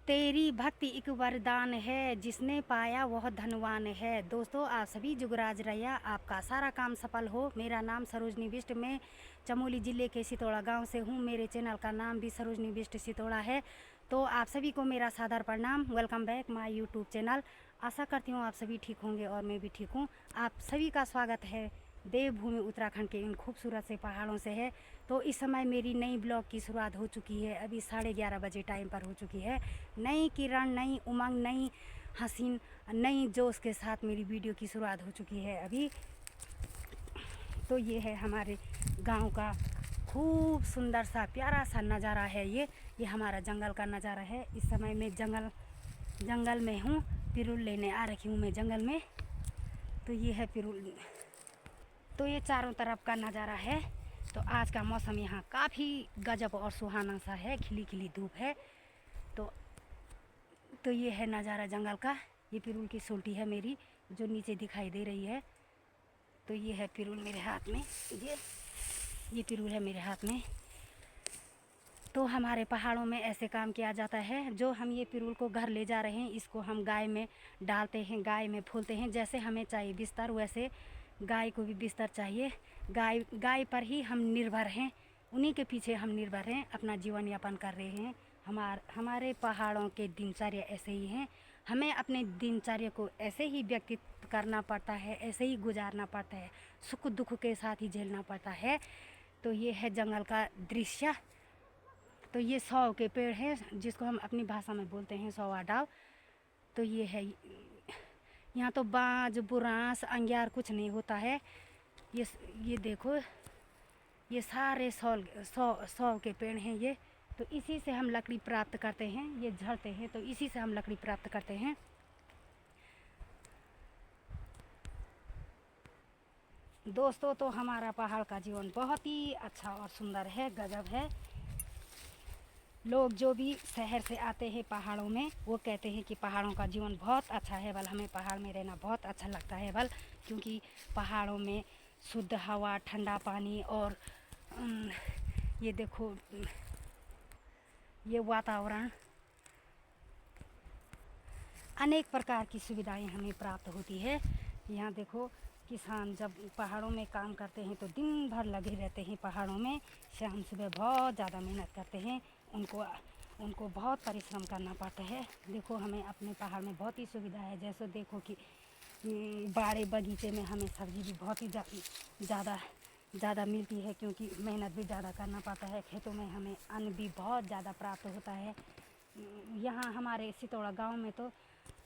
तेरी भक्ति एक वरदान है, जिसने पाया वह धनवान है। दोस्तों, आप सभी जुगराज रैया, आपका सारा काम सफल हो। मेरा नाम सरोजनी बिष्ट, मैं चमोली ज़िले के सितोड़ा गांव से हूं। मेरे चैनल का नाम भी सरोजनी बिष्ट सितोड़ा है। तो आप सभी को मेरा सादर प्रणाम। Welcome back my YouTube channel. आशा करती हूँ आप सभी ठीक होंगे और मैं भी ठीक हूँ। आप सभी का स्वागत है देवभूमि उत्तराखंड के इन खूबसूरत से पहाड़ों से है। तो इस समय मेरी नई ब्लॉग की शुरुआत हो चुकी है। अभी 11:30 बजे टाइम पर हो चुकी है। नई किरण, नई उमंग, नई हसीन, नई जोश के साथ मेरी वीडियो की शुरुआत हो चुकी है अभी। तो ये है हमारे गांव का खूब सुंदर सा प्यारा सा नज़ारा है। ये हमारा जंगल का नज़ारा है। इस समय मैं जंगल में हूँ। पिरुल लेने आ रखी हूँ मैं जंगल में। तो ये है पिरुल। तो ये चारों तरफ का नज़ारा है। तो आज का मौसम यहाँ काफ़ी गजब और सुहाना सा है। खिली खिली धूप है। तो ये है नज़ारा जंगल का। ये पिरुल की सोल्टी है मेरी, जो नीचे दिखाई दे रही है। तो ये है पिरुल मेरे हाथ में। ये पिरुल है मेरे हाथ में। तो हमारे पहाड़ों में ऐसे काम किया जाता है। जो हम ये पिरुल को घर ले जा रहे हैं, इसको हम गाय में डालते हैं, गाय में फूलते हैं। जैसे हमें चाहिए बिस्तर, वैसे गाय को भी बिस्तर चाहिए। गाय पर ही हम निर्भर हैं, उन्हीं के पीछे हम निर्भर हैं, अपना जीवन यापन कर रहे हैं। हमारे पहाड़ों के दिनचर्या ऐसे ही हैं। हमें अपने दिनचर्या को ऐसे ही व्यतीत करना पड़ता है, ऐसे ही गुजारना पड़ता है, सुख दुख के साथ ही झेलना पड़ता है। तो ये है जंगल का दृश्य। तो ये सौ के पेड़ हैं, जिसको हम अपनी भाषा में बोलते हैं सौवा डाव। तो ये है, यहाँ तो बाज, बुरांस, अंगियार कुछ नहीं होता है। ये देखो, ये सारे सौ के पेड़ हैं ये। तो इसी से हम लकड़ी प्राप्त करते हैं। ये झड़ते हैं तो इसी से हम लकड़ी प्राप्त करते हैं। दोस्तों, तो हमारा पहाड़ का जीवन बहुत ही अच्छा और सुंदर है, गजब है। लोग जो भी शहर से आते हैं पहाड़ों में, वो कहते हैं कि पहाड़ों का जीवन बहुत अच्छा है। बल हमें पहाड़ में रहना बहुत अच्छा लगता है बल, क्योंकि पहाड़ों में शुद्ध हवा, ठंडा पानी और ये देखो, ये वातावरण, अनेक प्रकार की सुविधाएं हमें प्राप्त होती है। यहाँ देखो, किसान जब पहाड़ों में काम करते हैं तो दिन भर लगे रहते हैं पहाड़ों में। शाम सुबह बहुत ज़्यादा मेहनत करते हैं। उनको बहुत परिश्रम करना पड़ता है। देखो, हमें अपने पहाड़ में बहुत ही सुविधा है। जैसे देखो कि बाड़े बगीचे में हमें सब्ज़ी भी बहुत ही ज़्यादा मिलती है, क्योंकि मेहनत भी ज़्यादा करना पड़ता है। खेतों में हमें अन्न भी बहुत ज़्यादा प्राप्त होता है। यहाँ हमारे सितोड़ा गांव में तो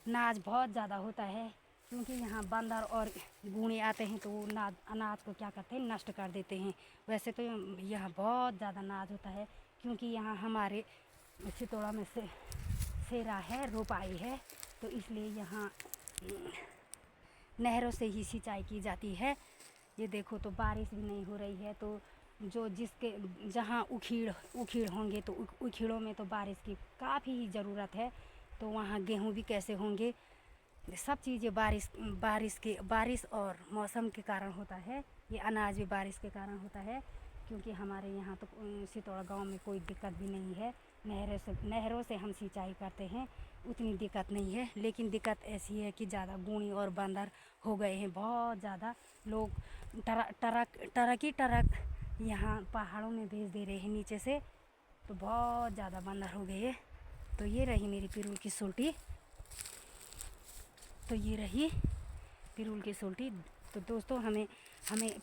नाज बहुत ज़्यादा होता है, क्योंकि यहाँ बंदर और गूंगे आते हैं तो वो अनाज को क्या करते हैं, नष्ट कर देते हैं। वैसे तो यहाँ बहुत ज़्यादा अनाज होता है, क्योंकि यहाँ हमारे सितोड़ा में से सेरा है, रोपाई है। तो इसलिए यहाँ नहरों से ही सिंचाई की जाती है। ये देखो, तो बारिश भी नहीं हो रही है। तो जहाँ उखीड़ होंगे तो उखीड़ों में तो बारिश की काफ़ी ही ज़रूरत है। तो वहाँ गेहूँ भी कैसे होंगे। सब चीज़ें बारिश और मौसम के कारण होता है। ये अनाज भी बारिश के कारण होता है, क्योंकि हमारे यहाँ तो सितोड़ा गांव में कोई दिक्कत भी नहीं है। नहरों से हम सिंचाई करते हैं, उतनी दिक्कत नहीं है। लेकिन दिक्कत ऐसी है कि ज़्यादा गूंगी और बंदर हो गए हैं बहुत ज़्यादा। लोग ट्रक यहाँ पहाड़ों में भेज दे रहे हैं नीचे से। तो बहुत ज़्यादा बंदर हो गए हैं। तो ये रही मेरी पिरुल की सोल्टी। तो ये रही पिरुल की सोल्टी। तो दोस्तों,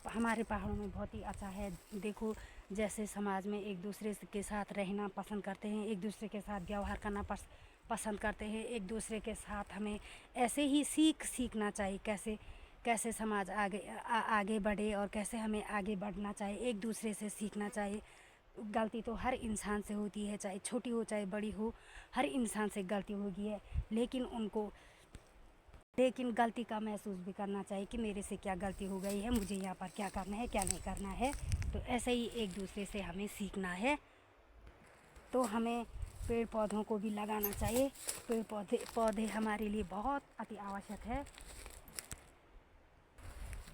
हमारे पहाड़ों में बहुत ही अच्छा है। देखो, जैसे समाज में एक दूसरे के साथ रहना पसंद करते हैं, एक दूसरे के साथ व्यवहार करना पसंद करते हैं। एक दूसरे के साथ हमें ऐसे ही सीखना चाहिए, कैसे समाज आगे बढ़े और कैसे हमें आगे बढ़ना चाहिए। एक दूसरे से सीखना चाहिए। गलती तो हर इंसान से होती है, चाहे छोटी हो चाहे बड़ी हो, हर इंसान से गलती होगी है। लेकिन गलती का महसूस भी करना चाहिए कि मेरे से क्या गलती हो गई है, मुझे यहाँ पर क्या करना है, क्या नहीं करना है। तो ऐसे ही एक दूसरे से हमें सीखना है। तो हमें पेड़ पौधों को भी लगाना चाहिए। पेड़ पौधे हमारे लिए बहुत अति आवश्यक है।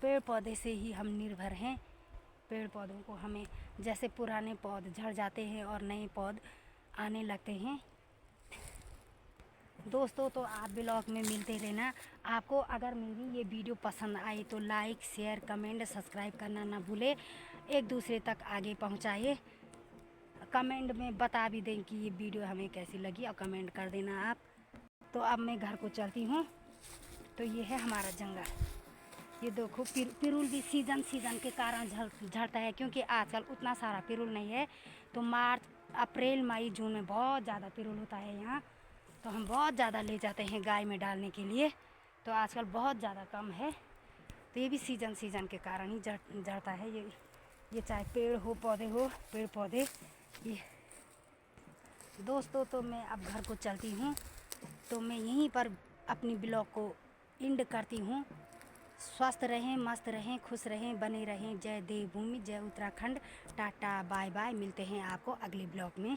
पेड़ पौधे से ही हम निर्भर हैं। पेड़ पौधों को हमें, जैसे पुराने पौधे झड़ जाते हैं और नए पौधे आने लगते हैं, दोस्तों तो आप ब्लॉग में मिलते रहना। आपको अगर मेरी ये वीडियो पसंद आई तो लाइक शेयर कमेंट सब्सक्राइब करना ना भूले, एक दूसरे तक आगे पहुंचाइए। कमेंट में बता भी दें कि ये वीडियो हमें कैसी लगी और कमेंट कर देना आप। तो अब मैं घर को चलती हूँ। तो ये है हमारा जंगल। ये देखो पिरुल भी सीज़न के कारण झड़ता है, क्योंकि आजकल उतना सारा पिरुल नहीं है। तो मार्च अप्रैल मई जून में बहुत ज़्यादा पिरुल होता है यहाँ। तो हम बहुत ज़्यादा ले जाते हैं गाय में डालने के लिए। तो आजकल बहुत ज़्यादा कम है। तो ये भी सीज़न के कारण ही झड़ता है। ये चाहे पेड़ हो पौधे हो, पेड़ पौधे ये। दोस्तों तो मैं अब घर को चलती हूँ। तो मैं यहीं पर अपनी ब्लॉग को एंड करती हूँ। स्वस्थ रहें, मस्त रहें, खुश रहें, बने रहें। जय देवभूमि, जय उत्तराखंड। Tata bye bye. मिलते हैं आपको अगले ब्लॉग में।